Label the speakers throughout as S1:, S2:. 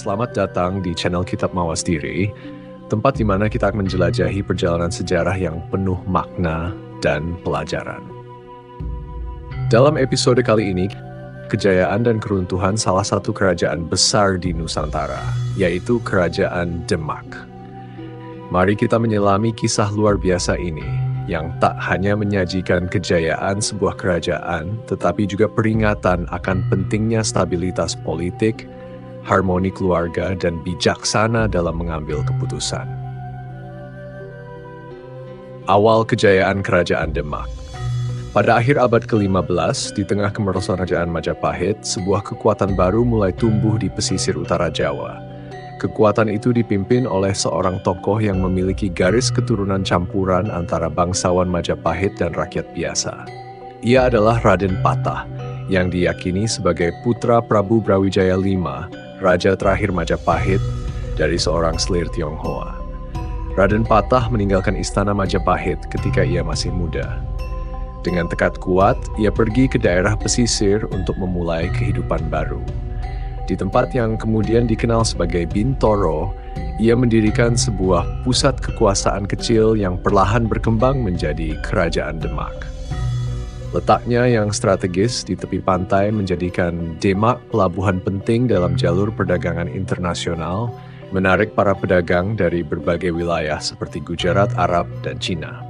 S1: Selamat datang di channel Kitab Mawas Diri, tempat di mana kita akan menjelajahi perjalanan sejarah yang penuh makna dan pelajaran. Dalam episode kali ini, kejayaan dan keruntuhan salah satu kerajaan besar di Nusantara, yaitu Kerajaan Demak. Mari kita menyelami kisah luar biasa ini, yang tak hanya menyajikan kejayaan sebuah kerajaan, tetapi juga peringatan akan pentingnya stabilitas politik, harmoni keluarga, dan bijaksana dalam mengambil keputusan. Awal kejayaan Kerajaan Demak. Pada akhir abad ke-15, di tengah kemerosotan Kerajaan Majapahit, sebuah kekuatan baru mulai tumbuh di pesisir utara Jawa. Kekuatan itu dipimpin oleh seorang tokoh yang memiliki garis keturunan campuran antara bangsawan Majapahit dan rakyat biasa. Ia adalah Raden Patah, yang diyakini sebagai putra Prabu Brawijaya V, raja terakhir Majapahit dari seorang selir Tionghoa. Raden Patah meninggalkan istana Majapahit ketika ia masih muda. Dengan tekad kuat, ia pergi ke daerah pesisir untuk memulai kehidupan baru. Di tempat yang kemudian dikenal sebagai Bintoro, ia mendirikan sebuah pusat kekuasaan kecil yang perlahan berkembang menjadi Kerajaan Demak. Letaknya yang strategis di tepi pantai menjadikan Demak pelabuhan penting dalam jalur perdagangan internasional, menarik para pedagang dari berbagai wilayah seperti Gujarat, Arab, dan Cina.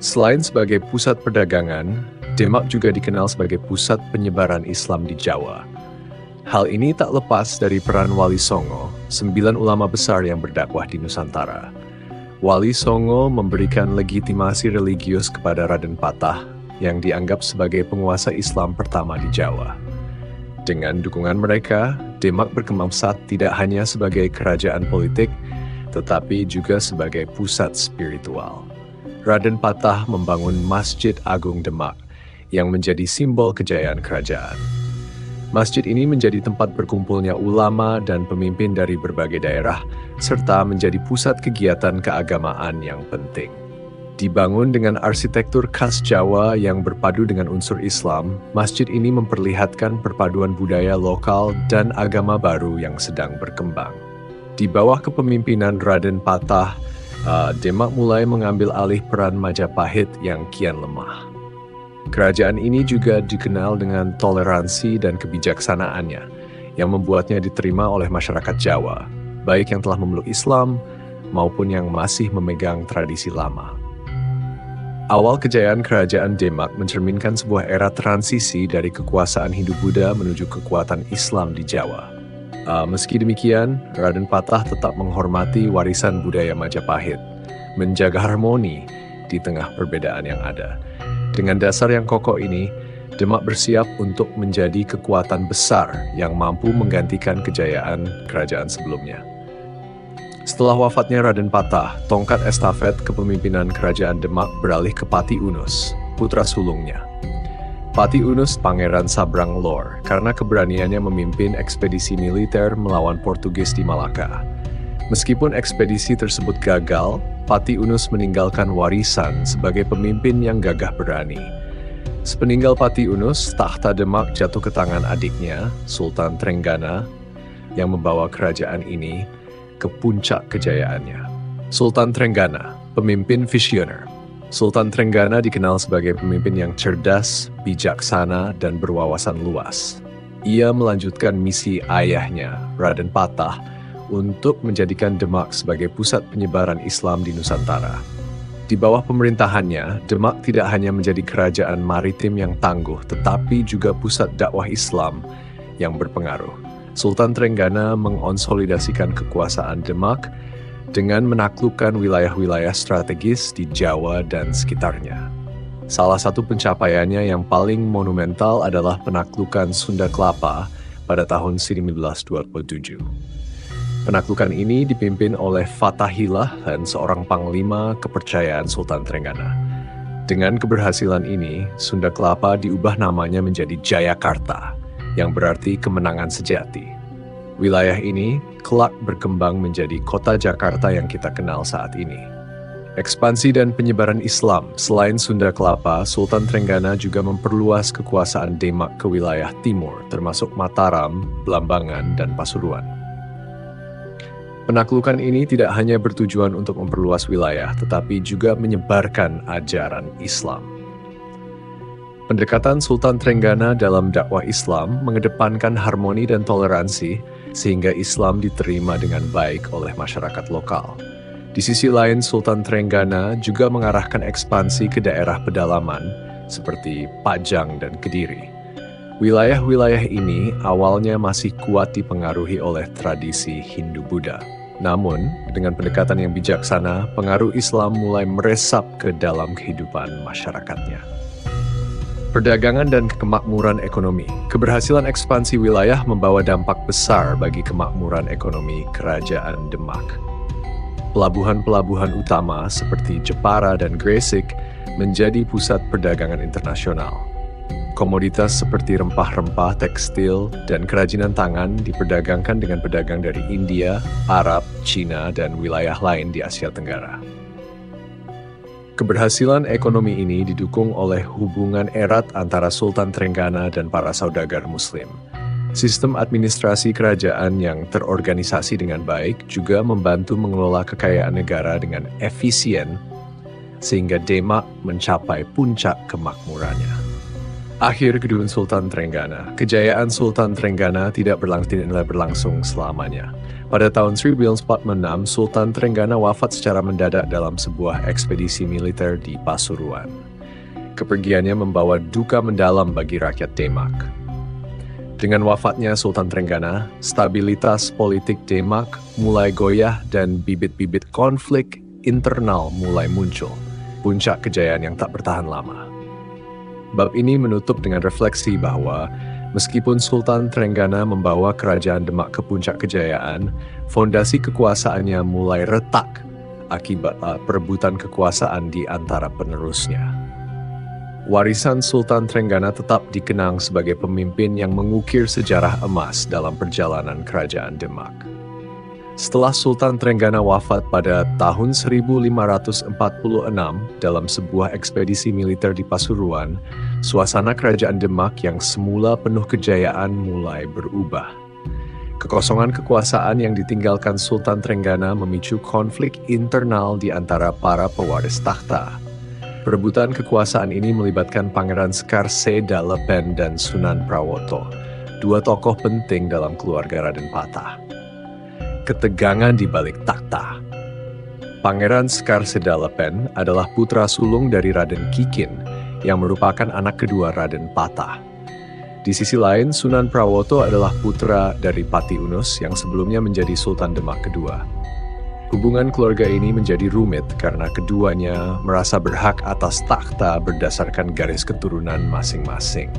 S1: Selain sebagai pusat perdagangan, Demak juga dikenal sebagai pusat penyebaran Islam di Jawa. Hal ini tak lepas dari peran Wali Songo, 9 ulama besar yang berdakwah di Nusantara. Wali Songo memberikan legitimasi religius kepada Raden Patah yang dianggap sebagai penguasa Islam pertama di Jawa. Dengan dukungan mereka, Demak berkembang pesat tidak hanya sebagai kerajaan politik, tetapi juga sebagai pusat spiritual. Raden Patah membangun Masjid Agung Demak, yang menjadi simbol kejayaan kerajaan. Masjid ini menjadi tempat berkumpulnya ulama dan pemimpin dari berbagai daerah, serta menjadi pusat kegiatan keagamaan yang penting. Dibangun dengan arsitektur khas Jawa yang berpadu dengan unsur Islam, masjid ini memperlihatkan perpaduan budaya lokal dan agama baru yang sedang berkembang. Di bawah kepemimpinan Raden Patah, Demak mulai mengambil alih peran Majapahit yang kian lemah. Kerajaan ini juga dikenal dengan toleransi dan kebijaksanaannya, yang membuatnya diterima oleh masyarakat Jawa, baik yang telah memeluk Islam maupun yang masih memegang tradisi lama. Awal kejayaan Kerajaan Demak mencerminkan sebuah era transisi dari kekuasaan Hindu-Buddha menuju kekuatan Islam di Jawa. Meski demikian, Raden Patah tetap menghormati warisan budaya Majapahit, menjaga harmoni di tengah perbedaan yang ada. Dengan dasar yang kokoh ini, Demak bersiap untuk menjadi kekuatan besar yang mampu menggantikan kejayaan kerajaan sebelumnya. Setelah wafatnya Raden Patah, tongkat estafet kepemimpinan Kerajaan Demak beralih ke Pati Unus, putra sulungnya. Pati Unus Pangeran Sabrang Lor karena keberaniannya memimpin ekspedisi militer melawan Portugis di Malaka. Meskipun ekspedisi tersebut gagal, Pati Unus meninggalkan warisan sebagai pemimpin yang gagah berani. Sepeninggal Pati Unus, tahta Demak jatuh ke tangan adiknya, Sultan Trenggana, yang membawa kerajaan ini ke puncak kejayaannya. Sultan Trenggana, pemimpin visioner. Sultan Trenggana dikenal sebagai pemimpin yang cerdas, bijaksana, dan berwawasan luas. Ia melanjutkan misi ayahnya, Raden Patah, untuk menjadikan Demak sebagai pusat penyebaran Islam di Nusantara. Di bawah pemerintahannya, Demak tidak hanya menjadi kerajaan maritim yang tangguh, tetapi juga pusat dakwah Islam yang berpengaruh. Sultan Trenggana mengonsolidasikan kekuasaan Demak dengan menaklukkan wilayah-wilayah strategis di Jawa dan sekitarnya. Salah satu pencapaiannya yang paling monumental adalah penaklukan Sunda Kelapa pada tahun 1927. Penaklukan ini dipimpin oleh Fatahillah dan seorang panglima kepercayaan Sultan Trenggana. Dengan keberhasilan ini, Sunda Kelapa diubah namanya menjadi Jayakarta, yang berarti kemenangan sejati. Wilayah ini kelak berkembang menjadi kota Jakarta yang kita kenal saat ini. Ekspansi dan penyebaran Islam. Selain Sunda Kelapa, Sultan Trenggana juga memperluas kekuasaan Demak ke wilayah timur, termasuk Mataram, Blambangan, dan Pasuruan. Penaklukan ini tidak hanya bertujuan untuk memperluas wilayah, tetapi juga menyebarkan ajaran Islam. Pendekatan Sultan Trenggana dalam dakwah Islam mengedepankan harmoni dan toleransi, sehingga Islam diterima dengan baik oleh masyarakat lokal. Di sisi lain, Sultan Trenggana juga mengarahkan ekspansi ke daerah pedalaman seperti Pajang dan Kediri. Wilayah-wilayah ini awalnya masih kuat dipengaruhi oleh tradisi Hindu-Buddha. Namun, dengan pendekatan yang bijaksana, pengaruh Islam mulai meresap ke dalam kehidupan masyarakatnya. Perdagangan dan kemakmuran ekonomi. Keberhasilan ekspansi wilayah membawa dampak besar bagi kemakmuran ekonomi Kerajaan Demak. Pelabuhan-pelabuhan utama seperti Jepara dan Gresik menjadi pusat perdagangan internasional. Komoditas seperti rempah-rempah, tekstil, dan kerajinan tangan diperdagangkan dengan pedagang dari India, Arab, Cina, dan wilayah lain di Asia Tenggara. Keberhasilan ekonomi ini didukung oleh hubungan erat antara Sultan Trenggana dan para saudagar Muslim. Sistem administrasi kerajaan yang terorganisasi dengan baik juga membantu mengelola kekayaan negara dengan efisien, sehingga Demak mencapai puncak kemakmurannya. Akhir kedua Sultan Trenggana. Kejayaan Sultan Trenggana tidak berlangsung selamanya. Pada tahun 1946, Sultan Trenggana wafat secara mendadak dalam sebuah ekspedisi militer di Pasuruan. Kepergiannya membawa duka mendalam bagi rakyat Demak. Dengan wafatnya Sultan Trenggana, stabilitas politik Demak mulai goyah dan bibit-bibit konflik internal mulai muncul, puncak kejayaan yang tak bertahan lama. Bab ini menutup dengan refleksi bahwa meskipun Sultan Trenggana membawa kerajaan Demak ke puncak kejayaan, fondasi kekuasaannya mulai retak akibat perebutan kekuasaan di antara penerusnya. Warisan Sultan Trenggana tetap dikenang sebagai pemimpin yang mengukir sejarah emas dalam perjalanan kerajaan Demak. Setelah Sultan Trenggana wafat pada tahun 1546 dalam sebuah ekspedisi militer di Pasuruan, suasana kerajaan Demak yang semula penuh kejayaan mulai berubah. Kekosongan kekuasaan yang ditinggalkan Sultan Trenggana memicu konflik internal di antara para pewaris takhta. Perebutan kekuasaan ini melibatkan Pangeran Sekar Sedalepen dan Sunan Prawoto, dua tokoh penting dalam keluarga Raden Patah. Ketegangan di balik takhta. Pangeran Sekar Sedalepen adalah putra sulung dari Raden Kikin, yang merupakan anak kedua Raden Patah. Di sisi lain, Sunan Prawoto adalah putra dari Pati Unus yang sebelumnya menjadi Sultan Demak kedua. Hubungan keluarga ini menjadi rumit karena keduanya merasa berhak atas takhta berdasarkan garis keturunan masing-masing.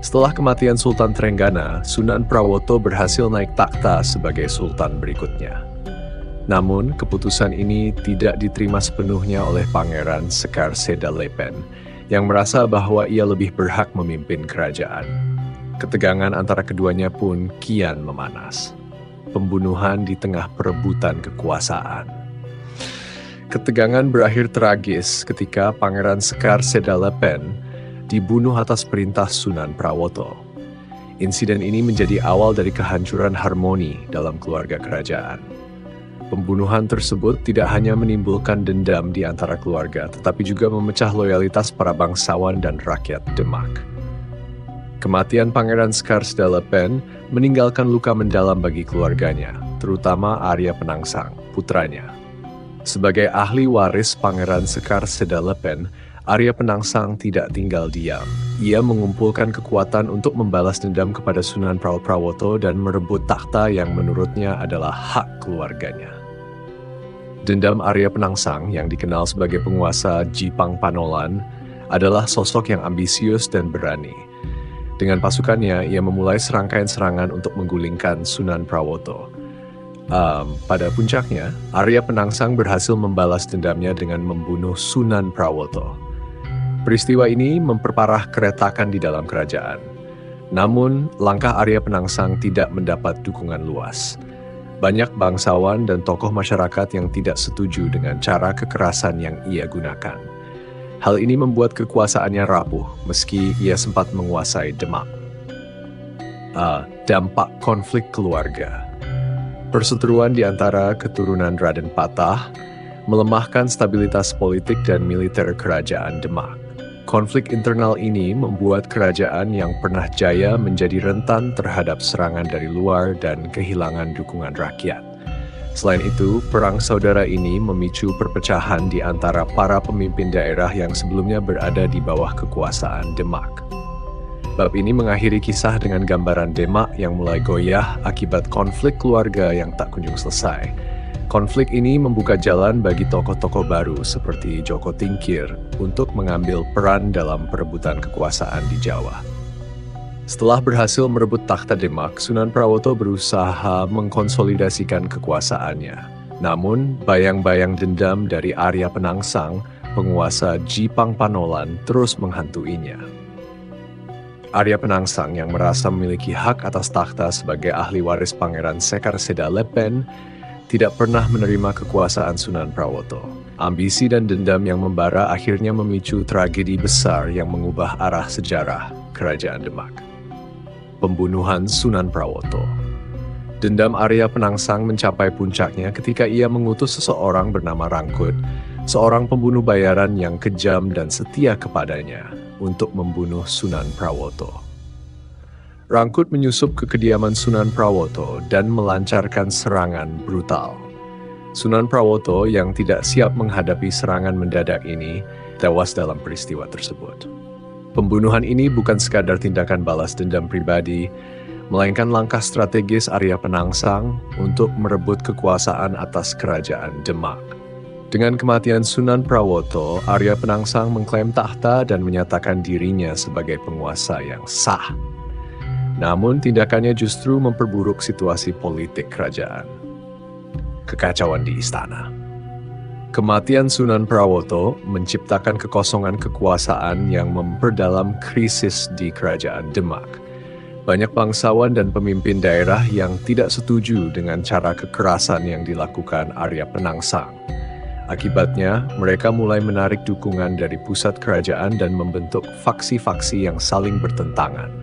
S1: Setelah kematian Sultan Trenggana, Sunan Prawoto berhasil naik takhta sebagai sultan berikutnya. Namun, keputusan ini tidak diterima sepenuhnya oleh Pangeran Sekar Sedalepen, yang merasa bahwa ia lebih berhak memimpin kerajaan. Ketegangan antara keduanya pun kian memanas. Pembunuhan di tengah perebutan kekuasaan. Ketegangan berakhir tragis ketika Pangeran Sekar Sedalepen dibunuh atas perintah Sunan Prawoto. Insiden ini menjadi awal dari kehancuran harmoni dalam keluarga kerajaan. Pembunuhan tersebut tidak hanya menimbulkan dendam di antara keluarga, tetapi juga memecah loyalitas para bangsawan dan rakyat Demak. Kematian Pangeran Sekar Sedalepen meninggalkan luka mendalam bagi keluarganya, terutama Arya Penangsang, putranya. Sebagai ahli waris Pangeran Sekar Sedalepen, Arya Penangsang tidak tinggal diam. Ia mengumpulkan kekuatan untuk membalas dendam kepada Sunan Prawoto dan merebut takhta yang menurutnya adalah hak keluarganya. Dendam Arya Penangsang yang dikenal sebagai penguasa Jipang Panolan adalah sosok yang ambisius dan berani. Dengan pasukannya, ia memulai serangkaian serangan untuk menggulingkan Sunan Prawoto. Pada puncaknya, Arya Penangsang berhasil membalas dendamnya dengan membunuh Sunan Prawoto. Peristiwa ini memperparah keretakan di dalam kerajaan. Namun, langkah Arya Penangsang tidak mendapat dukungan luas. Banyak bangsawan dan tokoh masyarakat yang tidak setuju dengan cara kekerasan yang ia gunakan. Hal ini membuat kekuasaannya rapuh meski ia sempat menguasai Demak. Dampak konflik keluarga. Perseteruan di antara keturunan Raden Patah melemahkan stabilitas politik dan militer kerajaan Demak. Konflik internal ini membuat kerajaan yang pernah jaya menjadi rentan terhadap serangan dari luar dan kehilangan dukungan rakyat. Selain itu, perang saudara ini memicu perpecahan di antara para pemimpin daerah yang sebelumnya berada di bawah kekuasaan Demak. Bab ini mengakhiri kisah dengan gambaran Demak yang mulai goyah akibat konflik keluarga yang tak kunjung selesai. Konflik ini membuka jalan bagi tokoh-tokoh baru seperti Joko Tingkir untuk mengambil peran dalam perebutan kekuasaan di Jawa. Setelah berhasil merebut takhta Demak, Sunan Prawoto berusaha mengkonsolidasikan kekuasaannya. Namun, bayang-bayang dendam dari Arya Penangsang, penguasa Jipang Panolan, terus menghantuinya. Arya Penangsang yang merasa memiliki hak atas takhta sebagai ahli waris Pangeran Sekar Seda Lepen tidak pernah menerima kekuasaan Sunan Prawoto. Ambisi dan dendam yang membara akhirnya memicu tragedi besar yang mengubah arah sejarah Kerajaan Demak. Pembunuhan Sunan Prawoto. Dendam Arya Penangsang mencapai puncaknya ketika ia mengutus seseorang bernama Rangkut, seorang pembunuh bayaran yang kejam dan setia kepadanya, untuk membunuh Sunan Prawoto. Rangkut menyusup ke kediaman Sunan Prawoto dan melancarkan serangan brutal. Sunan Prawoto yang tidak siap menghadapi serangan mendadak ini tewas dalam peristiwa tersebut. Pembunuhan ini bukan sekadar tindakan balas dendam pribadi, melainkan langkah strategis Arya Penangsang untuk merebut kekuasaan atas kerajaan Demak. Dengan kematian Sunan Prawoto, Arya Penangsang mengklaim takhta dan menyatakan dirinya sebagai penguasa yang sah. Namun tindakannya justru memperburuk situasi politik kerajaan. Kekacauan di istana. Kematian Sunan Prawoto menciptakan kekosongan kekuasaan yang memperdalam krisis di kerajaan Demak. Banyak bangsawan dan pemimpin daerah yang tidak setuju dengan cara kekerasan yang dilakukan Arya Penangsang. Akibatnya, mereka mulai menarik dukungan dari pusat kerajaan dan membentuk faksi-faksi yang saling bertentangan.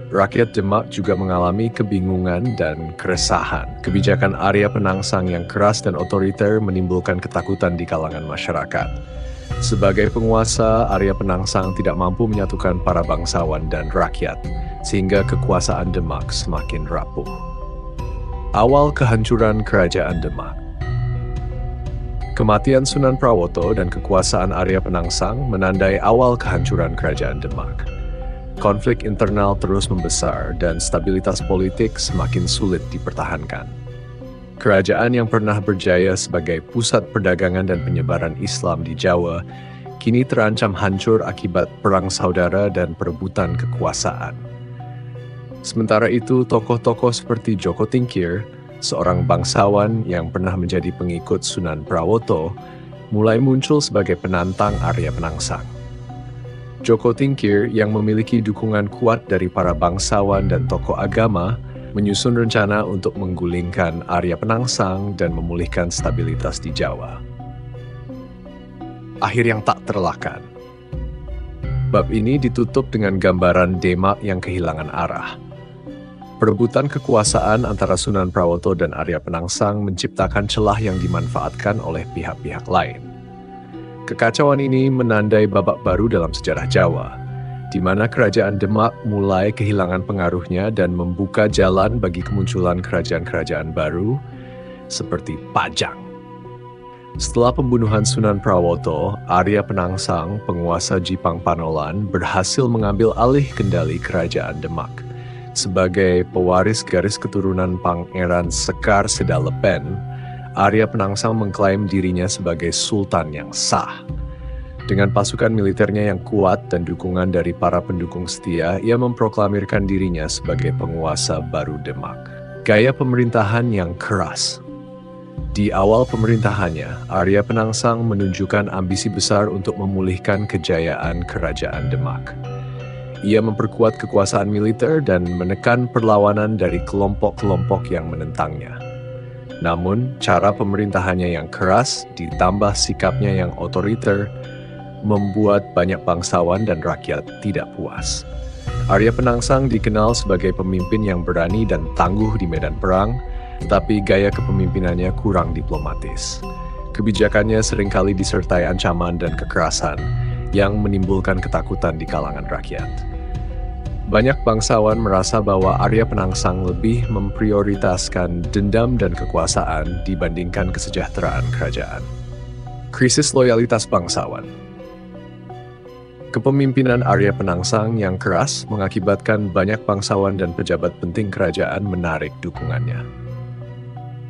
S1: Rakyat Demak juga mengalami kebingungan dan keresahan. Kebijakan Arya Penangsang yang keras dan otoriter menimbulkan ketakutan di kalangan masyarakat. Sebagai penguasa, Arya Penangsang tidak mampu menyatukan para bangsawan dan rakyat, sehingga kekuasaan Demak semakin rapuh. Awal kehancuran Kerajaan Demak. Kematian Sunan Prawoto dan kekuasaan Arya Penangsang menandai awal kehancuran Kerajaan Demak. Konflik internal terus membesar dan stabilitas politik semakin sulit dipertahankan. Kerajaan yang pernah berjaya sebagai pusat perdagangan dan penyebaran Islam di Jawa kini terancam hancur akibat perang saudara dan perebutan kekuasaan. Sementara itu, tokoh-tokoh seperti Joko Tingkir, seorang bangsawan yang pernah menjadi pengikut Sunan Prawoto, mulai muncul sebagai penantang Arya Penangsang. Joko Tingkir yang memiliki dukungan kuat dari para bangsawan dan tokoh agama menyusun rencana untuk menggulingkan Arya Penangsang dan memulihkan stabilitas di Jawa. Akhir yang tak terelakkan. Bab ini ditutup dengan gambaran Demak yang kehilangan arah. Perebutan kekuasaan antara Sunan Prawoto dan Arya Penangsang menciptakan celah yang dimanfaatkan oleh pihak-pihak lain. Kekacauan ini menandai babak baru dalam sejarah Jawa, di mana kerajaan Demak mulai kehilangan pengaruhnya dan membuka jalan bagi kemunculan kerajaan-kerajaan baru seperti Pajang. Setelah pembunuhan Sunan Prawoto, Arya Penangsang, penguasa Jipang Panolan, berhasil mengambil alih kendali kerajaan Demak. Sebagai pewaris garis keturunan Pangeran Sekar Seda Lepen, Arya Penangsang mengklaim dirinya sebagai sultan yang sah. Dengan pasukan militernya yang kuat dan dukungan dari para pendukung setia, ia memproklamirkan dirinya sebagai penguasa baru Demak. Gaya pemerintahan yang keras. Di awal pemerintahannya, Arya Penangsang menunjukkan ambisi besar untuk memulihkan kejayaan kerajaan Demak. Ia memperkuat kekuasaan militer dan menekan perlawanan dari kelompok-kelompok yang menentangnya. Namun, cara pemerintahannya yang keras ditambah sikapnya yang otoriter membuat banyak bangsawan dan rakyat tidak puas. Arya Penangsang dikenal sebagai pemimpin yang berani dan tangguh di medan perang, tetapi gaya kepemimpinannya kurang diplomatis. Kebijakannya seringkali disertai ancaman dan kekerasan yang menimbulkan ketakutan di kalangan rakyat. Banyak bangsawan merasa bahwa Arya Penangsang lebih memprioritaskan dendam dan kekuasaan dibandingkan kesejahteraan kerajaan. Krisis loyalitas bangsawan. Kepemimpinan Arya Penangsang yang keras mengakibatkan banyak bangsawan dan pejabat penting kerajaan menarik dukungannya.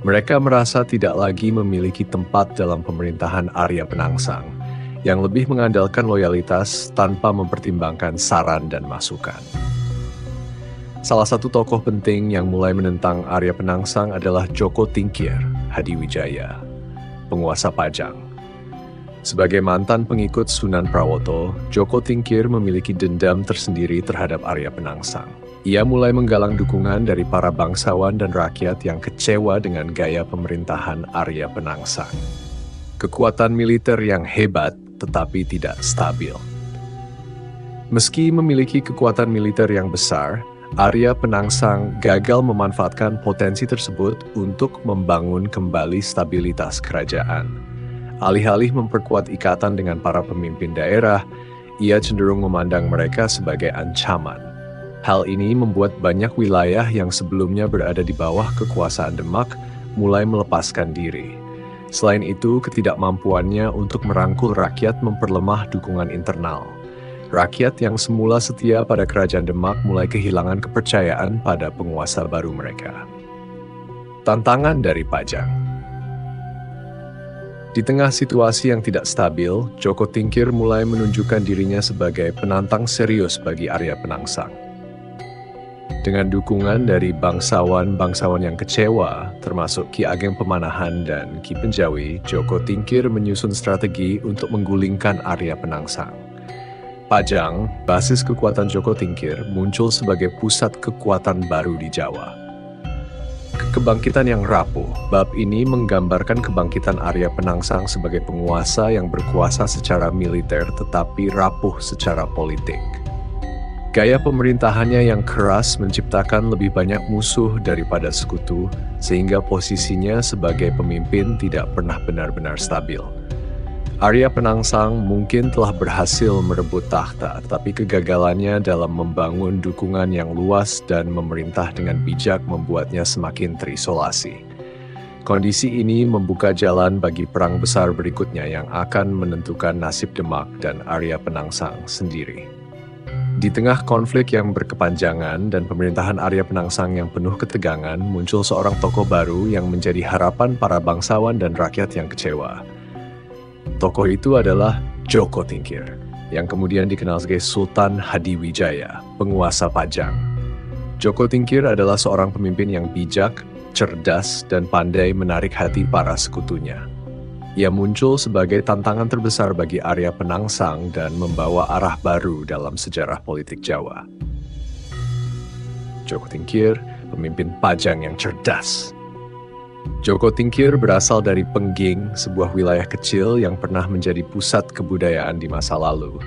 S1: Mereka merasa tidak lagi memiliki tempat dalam pemerintahan Arya Penangsang, yang lebih mengandalkan loyalitas tanpa mempertimbangkan saran dan masukan. Salah satu tokoh penting yang mulai menentang Arya Penangsang adalah Djoko Tingkir Hadiwijaya, penguasa Pajang. Sebagai mantan pengikut Sunan Prawoto, Djoko Tingkir memiliki dendam tersendiri terhadap Arya Penangsang. Ia mulai menggalang dukungan dari para bangsawan dan rakyat yang kecewa dengan gaya pemerintahan Arya Penangsang. Kekuatan militer yang hebat tetapi tidak stabil. Meski memiliki kekuatan militer yang besar, Arya Penangsang gagal memanfaatkan potensi tersebut untuk membangun kembali stabilitas kerajaan. Alih-alih memperkuat ikatan dengan para pemimpin daerah, ia cenderung memandang mereka sebagai ancaman. Hal ini membuat banyak wilayah yang sebelumnya berada di bawah kekuasaan Demak mulai melepaskan diri. Selain itu, ketidakmampuannya untuk merangkul rakyat memperlemah dukungan internal. Rakyat yang semula setia pada kerajaan Demak mulai kehilangan kepercayaan pada penguasa baru mereka. Tantangan dari Pajang. Di tengah situasi yang tidak stabil, Djoko Tingkir mulai menunjukkan dirinya sebagai penantang serius bagi Arya Penangsang. Dengan dukungan dari bangsawan-bangsawan yang kecewa, termasuk Ki Ageng Pemanahan dan Ki Penjawi, Djoko Tingkir menyusun strategi untuk menggulingkan Arya Penangsang. Pajang, basis kekuatan Djoko Tingkir, muncul sebagai pusat kekuatan baru di Jawa. Kebangkitan yang rapuh, bab ini menggambarkan kebangkitan Arya Penangsang sebagai penguasa yang berkuasa secara militer tetapi rapuh secara politik. Gaya pemerintahannya yang keras menciptakan lebih banyak musuh daripada sekutu, sehingga posisinya sebagai pemimpin tidak pernah benar-benar stabil. Arya Penangsang mungkin telah berhasil merebut takhta, tetapi kegagalannya dalam membangun dukungan yang luas dan memerintah dengan bijak membuatnya semakin terisolasi. Kondisi ini membuka jalan bagi perang besar berikutnya yang akan menentukan nasib Demak dan Arya Penangsang sendiri. Di tengah konflik yang berkepanjangan dan pemerintahan Arya Penangsang yang penuh ketegangan, muncul seorang tokoh baru yang menjadi harapan para bangsawan dan rakyat yang kecewa. Tokoh itu adalah Djoko Tingkir, yang kemudian dikenal sebagai Sultan Hadiwijaya, penguasa Pajang. Djoko Tingkir adalah seorang pemimpin yang bijak, cerdas, dan pandai menarik hati para sekutunya. Ia muncul sebagai tantangan terbesar bagi Arya Penangsang dan membawa arah baru dalam sejarah politik Jawa. Djoko Tingkir, pemimpin Pajang yang cerdas. Djoko Tingkir berasal dari Pengging, sebuah wilayah kecil yang pernah menjadi pusat kebudayaan di masa lalu.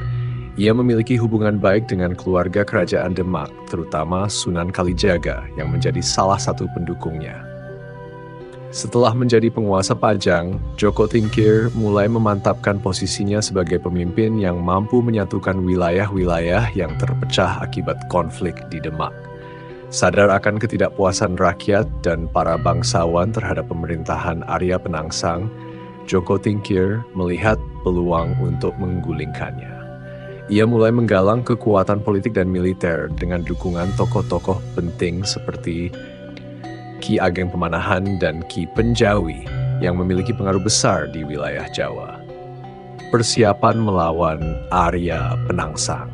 S1: Ia memiliki hubungan baik dengan keluarga kerajaan Demak, terutama Sunan Kalijaga yang menjadi salah satu pendukungnya. Setelah menjadi penguasa Pajang, Djoko Tingkir mulai memantapkan posisinya sebagai pemimpin yang mampu menyatukan wilayah-wilayah yang terpecah akibat konflik di Demak. Sadar akan ketidakpuasan rakyat dan para bangsawan terhadap pemerintahan Arya Penangsang, Djoko Tingkir melihat peluang untuk menggulingkannya. Ia mulai menggalang kekuatan politik dan militer dengan dukungan tokoh-tokoh penting seperti Ki Ageng Pemanahan dan Ki Penjawi yang memiliki pengaruh besar di wilayah Jawa. Persiapan melawan Arya Penangsang.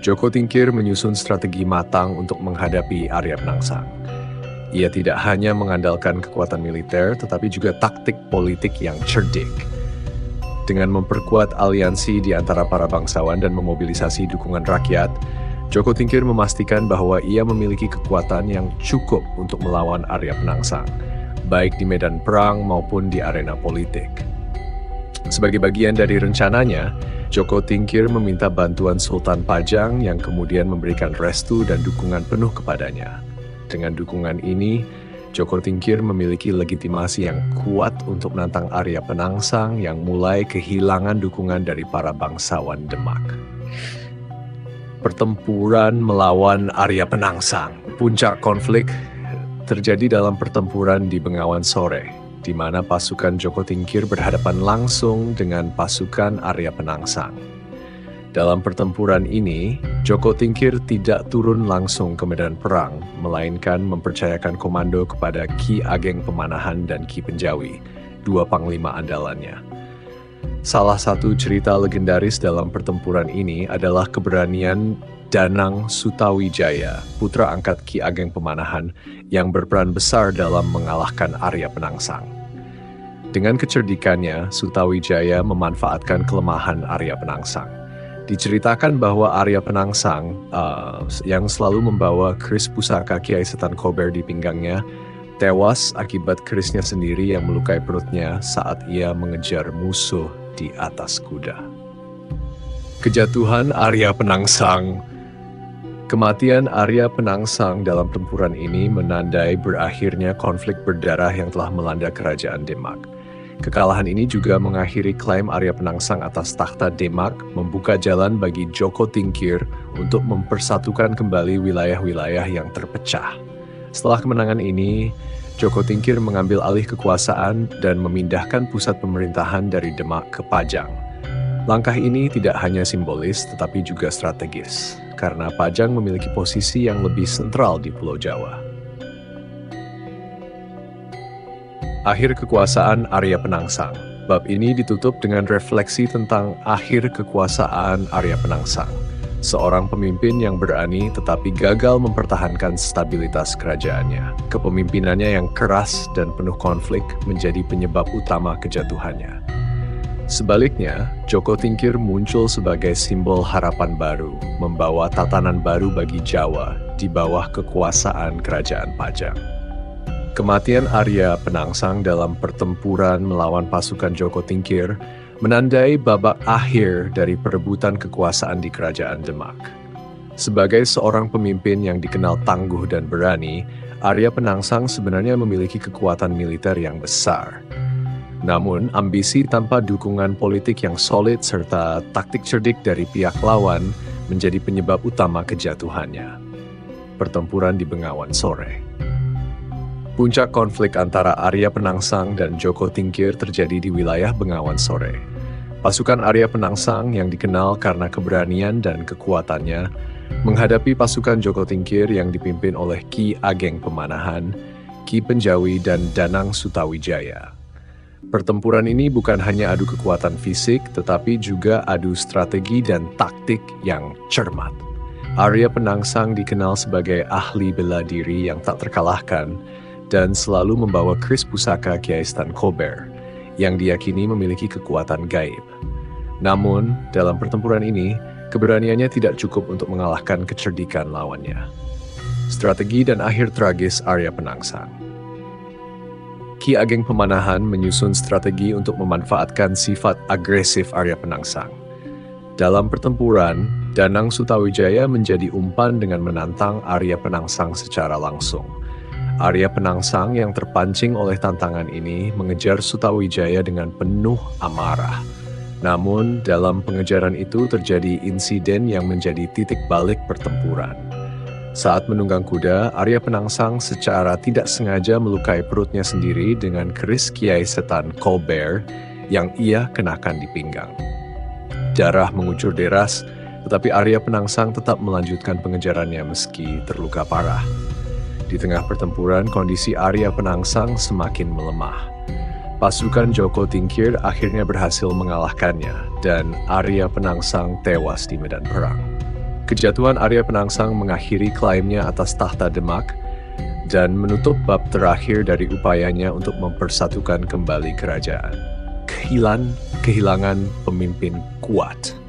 S1: Djoko Tingkir menyusun strategi matang untuk menghadapi Arya Penangsang. Ia tidak hanya mengandalkan kekuatan militer, tetapi juga taktik politik yang cerdik. Dengan memperkuat aliansi di antara para bangsawan dan memobilisasi dukungan rakyat, Djoko Tingkir memastikan bahwa ia memiliki kekuatan yang cukup untuk melawan Arya Penangsang. baik di medan perang maupun di arena politik. Sebagai bagian dari rencananya, Joko Tingkir meminta bantuan Sultan Pajang yang kemudian memberikan restu dan dukungan penuh kepadanya. Dengan dukungan ini, Joko Tingkir memiliki legitimasi yang kuat untuk menantang Arya Penangsang yang mulai kehilangan dukungan dari para bangsawan Demak. Pertempuran melawan Arya Penangsang. Puncak konflik terjadi dalam pertempuran di Bengawan Sore, di mana pasukan Joko Tingkir berhadapan langsung dengan pasukan Arya Penangsang. Dalam pertempuran ini, Joko Tingkir tidak turun langsung ke medan perang, melainkan mempercayakan komando kepada Ki Ageng Pemanahan dan Ki Penjawi, dua panglima andalannya. Salah satu cerita legendaris dalam pertempuran ini adalah keberanian Danang Sutawijaya, putra angkat Ki Ageng Pemanahan, yang berperan besar dalam mengalahkan Arya Penangsang. Dengan kecerdikannya, Sutawijaya memanfaatkan kelemahan Arya Penangsang. Diceritakan bahwa Arya Penangsang yang selalu membawa keris pusaka Kiai Setan Kober di pinggangnya tewas akibat kerisnya sendiri yang melukai perutnya saat ia mengejar musuh di atas kuda. Kejatuhan Arya Penangsang. Kematian Arya Penangsang dalam tempuran ini menandai berakhirnya konflik berdarah yang telah melanda kerajaan Demak. Kekalahan ini juga mengakhiri klaim Arya Penangsang atas takhta Demak, membuka jalan bagi Joko Tingkir untuk mempersatukan kembali wilayah-wilayah yang terpecah. Setelah kemenangan ini, Joko Tingkir mengambil alih kekuasaan dan memindahkan pusat pemerintahan dari Demak ke Pajang. Langkah ini tidak hanya simbolis tetapi juga strategis, karena Pajang memiliki posisi yang lebih sentral di Pulau Jawa. Akhir kekuasaan Arya Penangsang. Bab ini ditutup dengan refleksi tentang akhir kekuasaan Arya Penangsang, seorang pemimpin yang berani tetapi gagal mempertahankan stabilitas kerajaannya. Kepemimpinannya yang keras dan penuh konflik menjadi penyebab utama kejatuhannya. Sebaliknya, Joko Tingkir muncul sebagai simbol harapan baru, membawa tatanan baru bagi Jawa di bawah kekuasaan Kerajaan Pajang. Kematian Arya Penangsang dalam pertempuran melawan pasukan Joko Tingkir menandai babak akhir dari perebutan kekuasaan di Kerajaan Demak. Sebagai seorang pemimpin yang dikenal tangguh dan berani, Arya Penangsang sebenarnya memiliki kekuatan militer yang besar. Namun, ambisi tanpa dukungan politik yang solid serta taktik cerdik dari pihak lawan menjadi penyebab utama kejatuhannya. Pertempuran di Bengawan Sore. Puncak konflik antara Arya Penangsang dan Joko Tingkir terjadi di wilayah Bengawan Sore. Pasukan Arya Penangsang yang dikenal karena keberanian dan kekuatannya menghadapi pasukan Joko Tingkir yang dipimpin oleh Ki Ageng Pemanahan, Ki Penjawi, dan Danang Sutawijaya. Pertempuran ini bukan hanya adu kekuatan fisik, tetapi juga adu strategi dan taktik yang cermat. Arya Penangsang dikenal sebagai ahli bela diri yang tak terkalahkan dan selalu membawa keris pusaka Kiai Setan Kober yang diyakini memiliki kekuatan gaib. Namun, dalam pertempuran ini, keberaniannya tidak cukup untuk mengalahkan kecerdikan lawannya. Strategi dan akhir tragis Arya Penangsang. Ki Ageng Pemanahan menyusun strategi untuk memanfaatkan sifat agresif Arya Penangsang. Dalam pertempuran, Danang Sutawijaya menjadi umpan dengan menantang Arya Penangsang secara langsung. Arya Penangsang yang terpancing oleh tantangan ini mengejar Sutawijaya dengan penuh amarah. Namun, dalam pengejaran itu terjadi insiden yang menjadi titik balik pertempuran. Saat menunggang kuda, Arya Penangsang secara tidak sengaja melukai perutnya sendiri dengan keris Kiai Setan Kober yang ia kenakan di pinggang. Darah mengucur deras, tetapi Arya Penangsang tetap melanjutkan pengejarannya meski terluka parah. Di tengah pertempuran, kondisi Arya Penangsang semakin melemah. Pasukan Joko Tingkir akhirnya berhasil mengalahkannya, dan Arya Penangsang tewas di medan perang. Kejatuhan Arya Penangsang mengakhiri klaimnya atas tahta Demak dan menutup bab terakhir dari upayanya untuk mempersatukan kembali kerajaan. Kehilangan pemimpin kuat.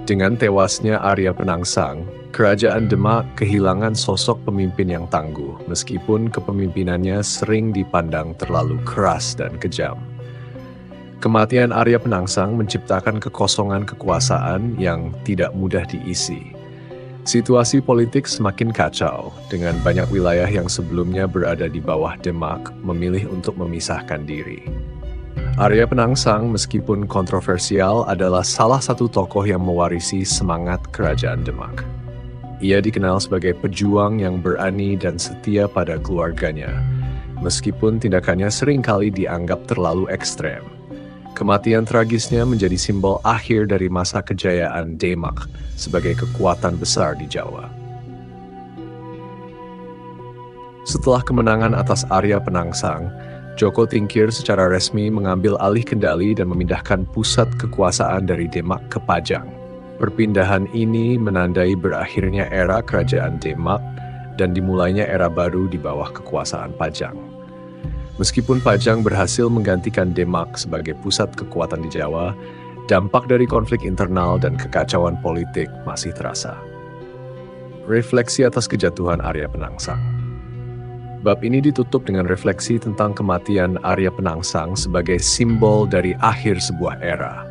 S1: Dengan tewasnya Arya Penangsang, Kerajaan Demak kehilangan sosok pemimpin yang tangguh, meskipun kepemimpinannya sering dipandang terlalu keras dan kejam. Kematian Arya Penangsang menciptakan kekosongan kekuasaan yang tidak mudah diisi. Situasi politik semakin kacau, dengan banyak wilayah yang sebelumnya berada di bawah Demak memilih untuk memisahkan diri. Arya Penangsang meskipun kontroversial adalah salah satu tokoh yang mewarisi semangat Kerajaan Demak. Ia dikenal sebagai pejuang yang berani dan setia pada keluarganya, meskipun tindakannya seringkali dianggap terlalu ekstrem. Kematian tragisnya menjadi simbol akhir dari masa kejayaan Demak sebagai kekuatan besar di Jawa. Setelah kemenangan atas Arya Penangsang, Joko Tingkir secara resmi mengambil alih kendali dan memindahkan pusat kekuasaan dari Demak ke Pajang. Perpindahan ini menandai berakhirnya era Kerajaan Demak dan dimulainya era baru di bawah kekuasaan Pajang. Meskipun Pajang berhasil menggantikan Demak sebagai pusat kekuatan di Jawa, dampak dari konflik internal dan kekacauan politik masih terasa. Refleksi atas kejatuhan Arya Penangsang. Bab ini ditutup dengan refleksi tentang kematian Arya Penangsang sebagai simbol dari akhir sebuah era.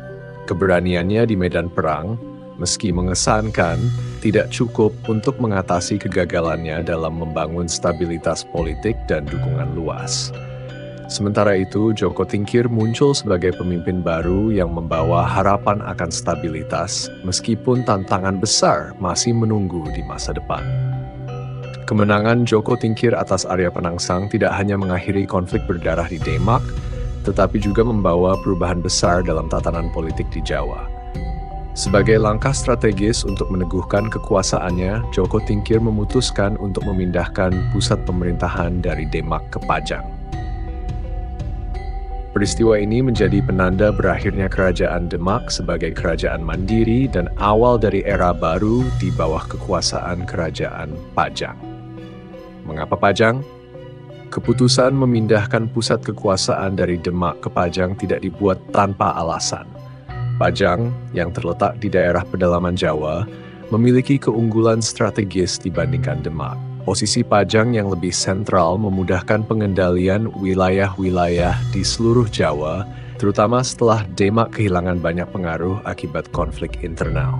S1: Keberaniannya di medan perang, meski mengesankan, tidak cukup untuk mengatasi kegagalannya dalam membangun stabilitas politik dan dukungan luas. Sementara itu, Joko Tingkir muncul sebagai pemimpin baru yang membawa harapan akan stabilitas, meskipun tantangan besar masih menunggu di masa depan. Kemenangan Joko Tingkir atas Arya Penangsang tidak hanya mengakhiri konflik berdarah di Demak, tetapi juga membawa perubahan besar dalam tatanan politik di Jawa. Sebagai langkah strategis untuk meneguhkan kekuasaannya, Joko Tingkir memutuskan untuk memindahkan pusat pemerintahan dari Demak ke Pajang. Peristiwa ini menjadi penanda berakhirnya Kerajaan Demak sebagai kerajaan mandiri dan awal dari era baru di bawah kekuasaan Kerajaan Pajang. Mengapa Pajang? Keputusan memindahkan pusat kekuasaan dari Demak ke Pajang tidak dibuat tanpa alasan. Pajang, yang terletak di daerah pedalaman Jawa, memiliki keunggulan strategis dibandingkan Demak. Posisi Pajang yang lebih sentral memudahkan pengendalian wilayah-wilayah di seluruh Jawa, terutama setelah Demak kehilangan banyak pengaruh akibat konflik internal.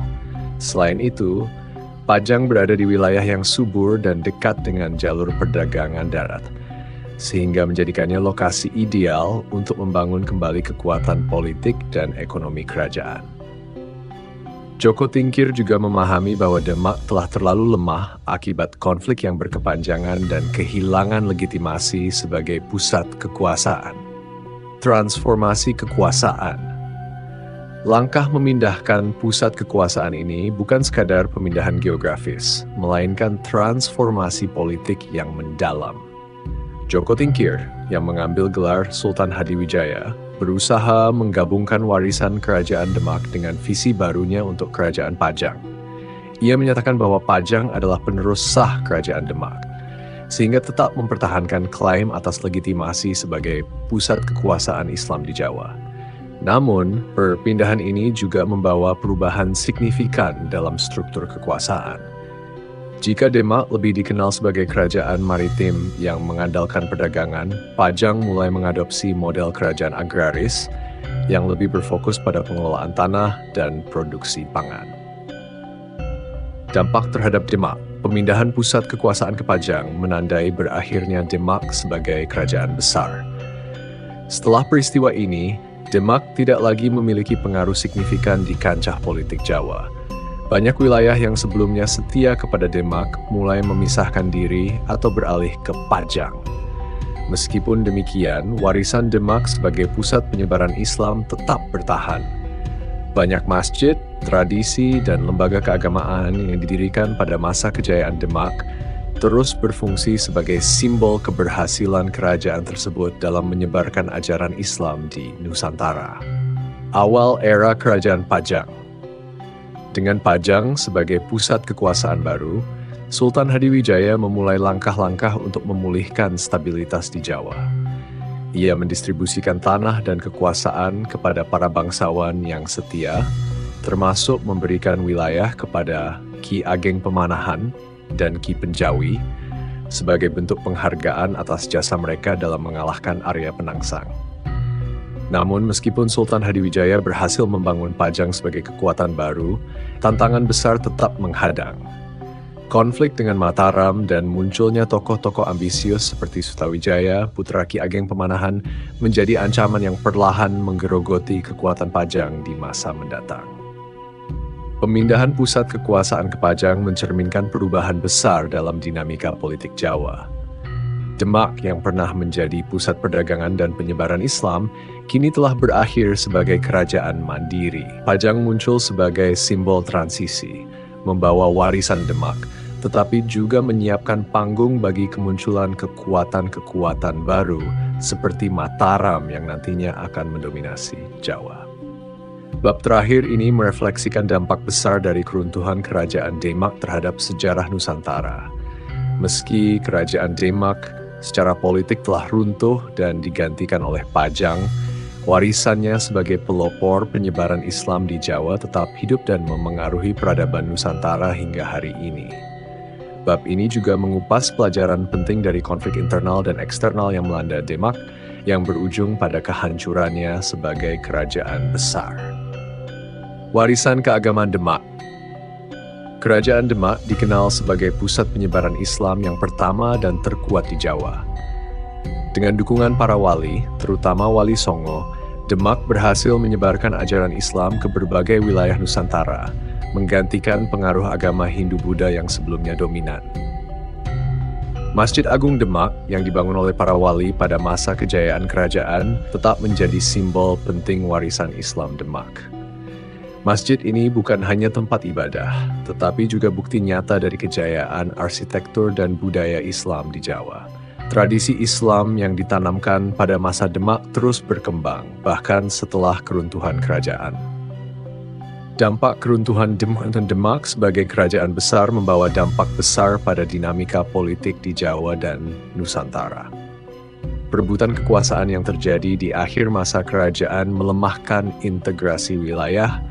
S1: Selain itu, Pajang berada di wilayah yang subur dan dekat dengan jalur perdagangan darat, sehingga menjadikannya lokasi ideal untuk membangun kembali kekuatan politik dan ekonomi kerajaan. Joko Tingkir juga memahami bahwa Demak telah terlalu lemah akibat konflik yang berkepanjangan dan kehilangan legitimasi sebagai pusat kekuasaan. Transformasi kekuasaan. Langkah memindahkan pusat kekuasaan ini bukan sekadar pemindahan geografis, melainkan transformasi politik yang mendalam. Joko Tingkir, yang mengambil gelar Sultan Hadiwijaya, berusaha menggabungkan warisan Kerajaan Demak dengan visi barunya untuk Kerajaan Pajang. Ia menyatakan bahwa Pajang adalah penerus sah Kerajaan Demak, sehingga tetap mempertahankan klaim atas legitimasi sebagai pusat kekuasaan Islam di Jawa. Namun, perpindahan ini juga membawa perubahan signifikan dalam struktur kekuasaan. Jika Demak lebih dikenal sebagai kerajaan maritim yang mengandalkan perdagangan, Pajang mulai mengadopsi model kerajaan agraris yang lebih berfokus pada pengelolaan tanah dan produksi pangan. Dampak terhadap Demak. Pemindahan pusat kekuasaan ke Pajang menandai berakhirnya Demak sebagai kerajaan besar. Setelah peristiwa ini, Demak tidak lagi memiliki pengaruh signifikan di kancah politik Jawa. Banyak wilayah yang sebelumnya setia kepada Demak mulai memisahkan diri atau beralih ke Pajang. Meskipun demikian, warisan Demak sebagai pusat penyebaran Islam tetap bertahan. Banyak masjid, tradisi, dan lembaga keagamaan yang didirikan pada masa kejayaan Demak terus berfungsi sebagai simbol keberhasilan kerajaan tersebut dalam menyebarkan ajaran Islam di Nusantara. Awal era Kerajaan Pajang. Dengan Pajang sebagai pusat kekuasaan baru, Sultan Hadiwijaya memulai langkah-langkah untuk memulihkan stabilitas di Jawa. Ia mendistribusikan tanah dan kekuasaan kepada para bangsawan yang setia, termasuk memberikan wilayah kepada Ki Ageng Pemanahan dan Ki Penjawi sebagai bentuk penghargaan atas jasa mereka dalam mengalahkan Arya Penangsang. Namun meskipun Sultan Hadiwijaya berhasil membangun Pajang sebagai kekuatan baru, tantangan besar tetap menghadang. Konflik dengan Mataram dan munculnya tokoh-tokoh ambisius seperti Sutawijaya, putra Ki Ageng Pemanahan, menjadi ancaman yang perlahan menggerogoti kekuatan Pajang di masa mendatang. Pemindahan pusat kekuasaan ke Pajang mencerminkan perubahan besar dalam dinamika politik Jawa. Demak yang pernah menjadi pusat perdagangan dan penyebaran Islam, kini telah berakhir sebagai kerajaan mandiri. Pajang muncul sebagai simbol transisi, membawa warisan Demak, tetapi juga menyiapkan panggung bagi kemunculan kekuatan-kekuatan baru seperti Mataram yang nantinya akan mendominasi Jawa. Bab terakhir ini merefleksikan dampak besar dari keruntuhan Kerajaan Demak terhadap sejarah Nusantara. Meski Kerajaan Demak secara politik telah runtuh dan digantikan oleh Pajang, warisannya sebagai pelopor penyebaran Islam di Jawa tetap hidup dan memengaruhi peradaban Nusantara hingga hari ini. Bab ini juga mengupas pelajaran penting dari konflik internal dan eksternal yang melanda Demak, yang berujung pada kehancurannya sebagai kerajaan besar. Warisan keagamaan Demak. Kerajaan Demak dikenal sebagai pusat penyebaran Islam yang pertama dan terkuat di Jawa. Dengan dukungan para wali, terutama Wali Songo, Demak berhasil menyebarkan ajaran Islam ke berbagai wilayah Nusantara, menggantikan pengaruh agama Hindu-Buddha yang sebelumnya dominan. Masjid Agung Demak yang dibangun oleh para wali pada masa kejayaan kerajaan tetap menjadi simbol penting warisan Islam Demak. Masjid ini bukan hanya tempat ibadah, tetapi juga bukti nyata dari kejayaan arsitektur dan budaya Islam di Jawa. Tradisi Islam yang ditanamkan pada masa Demak terus berkembang, bahkan setelah keruntuhan kerajaan. Dampak keruntuhan Demak sebagai kerajaan besar membawa dampak besar pada dinamika politik di Jawa dan Nusantara. Perebutan kekuasaan yang terjadi di akhir masa kerajaan melemahkan integrasi wilayah,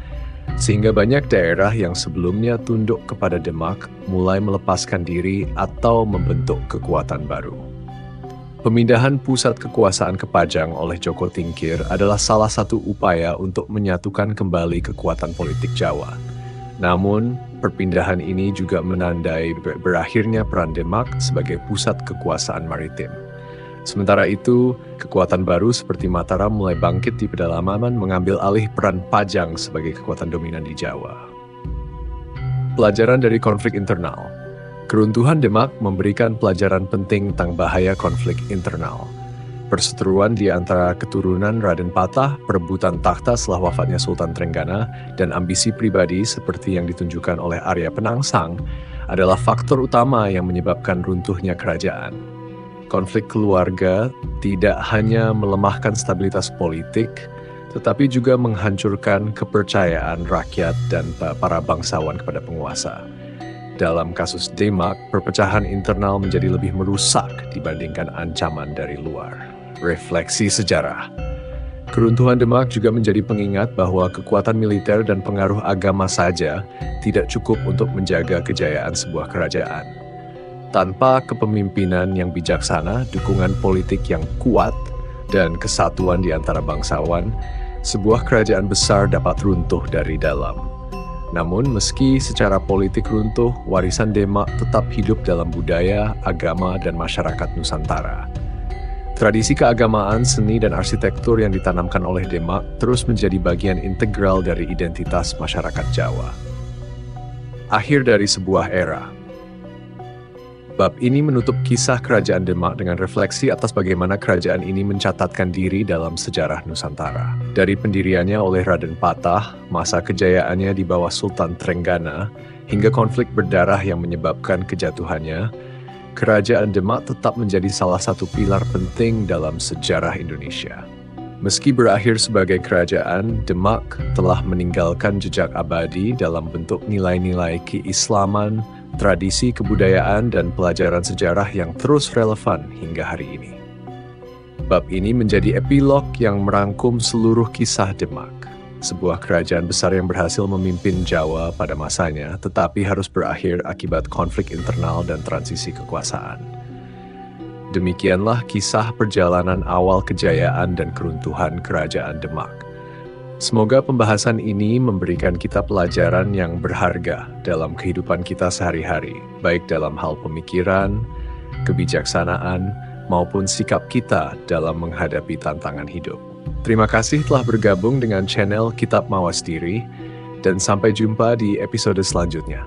S1: sehingga banyak daerah yang sebelumnya tunduk kepada Demak mulai melepaskan diri atau membentuk kekuatan baru. Pemindahan pusat kekuasaan ke Pajang oleh Joko Tingkir adalah salah satu upaya untuk menyatukan kembali kekuatan politik Jawa. Namun, perpindahan ini juga menandai berakhirnya peran Demak sebagai pusat kekuasaan maritim. Sementara itu, kekuatan baru seperti Mataram mulai bangkit di pedalaman mengambil alih peran Pajang sebagai kekuatan dominan di Jawa. Pelajaran dari konflik internal. Keruntuhan Demak memberikan pelajaran penting tentang bahaya konflik internal. Perseteruan di antara keturunan Raden Patah, perebutan takhta setelah wafatnya Sultan Trenggana, dan ambisi pribadi seperti yang ditunjukkan oleh Arya Penangsang adalah faktor utama yang menyebabkan runtuhnya kerajaan. Konflik keluarga tidak hanya melemahkan stabilitas politik, tetapi juga menghancurkan kepercayaan rakyat dan para bangsawan kepada penguasa. Dalam kasus Demak, perpecahan internal menjadi lebih merusak dibandingkan ancaman dari luar. Refleksi sejarah. Keruntuhan Demak juga menjadi pengingat bahwa kekuatan militer dan pengaruh agama saja tidak cukup untuk menjaga kejayaan sebuah kerajaan. Tanpa kepemimpinan yang bijaksana, dukungan politik yang kuat, dan kesatuan di antara bangsawan, sebuah kerajaan besar dapat runtuh dari dalam. Namun, meski secara politik runtuh, warisan Demak tetap hidup dalam budaya, agama, dan masyarakat Nusantara. Tradisi keagamaan, seni, dan arsitektur yang ditanamkan oleh Demak terus menjadi bagian integral dari identitas masyarakat Jawa. Akhir dari sebuah era. Bab ini menutup kisah kerajaan Demak dengan refleksi atas bagaimana kerajaan ini mencatatkan diri dalam sejarah Nusantara. Dari pendiriannya oleh Raden Patah, masa kejayaannya di bawah Sultan Trenggana, hingga konflik berdarah yang menyebabkan kejatuhannya, kerajaan Demak tetap menjadi salah satu pilar penting dalam sejarah Indonesia. Meski berakhir sebagai kerajaan, Demak telah meninggalkan jejak abadi dalam bentuk nilai-nilai keislaman, tradisi kebudayaan, dan pelajaran sejarah yang terus relevan hingga hari ini. Bab ini menjadi epilog yang merangkum seluruh kisah Demak. sebuah kerajaan besar yang berhasil memimpin Jawa pada masanya, tetapi harus berakhir akibat konflik internal dan transisi kekuasaan. Demikianlah kisah perjalanan awal kejayaan dan keruntuhan Kerajaan Demak. Semoga pembahasan ini memberikan kita pelajaran yang berharga dalam kehidupan kita sehari-hari, baik dalam hal pemikiran, kebijaksanaan, maupun sikap kita dalam menghadapi tantangan hidup. Terima kasih telah bergabung dengan channel Kitab Mawas Diri, dan sampai jumpa di episode selanjutnya.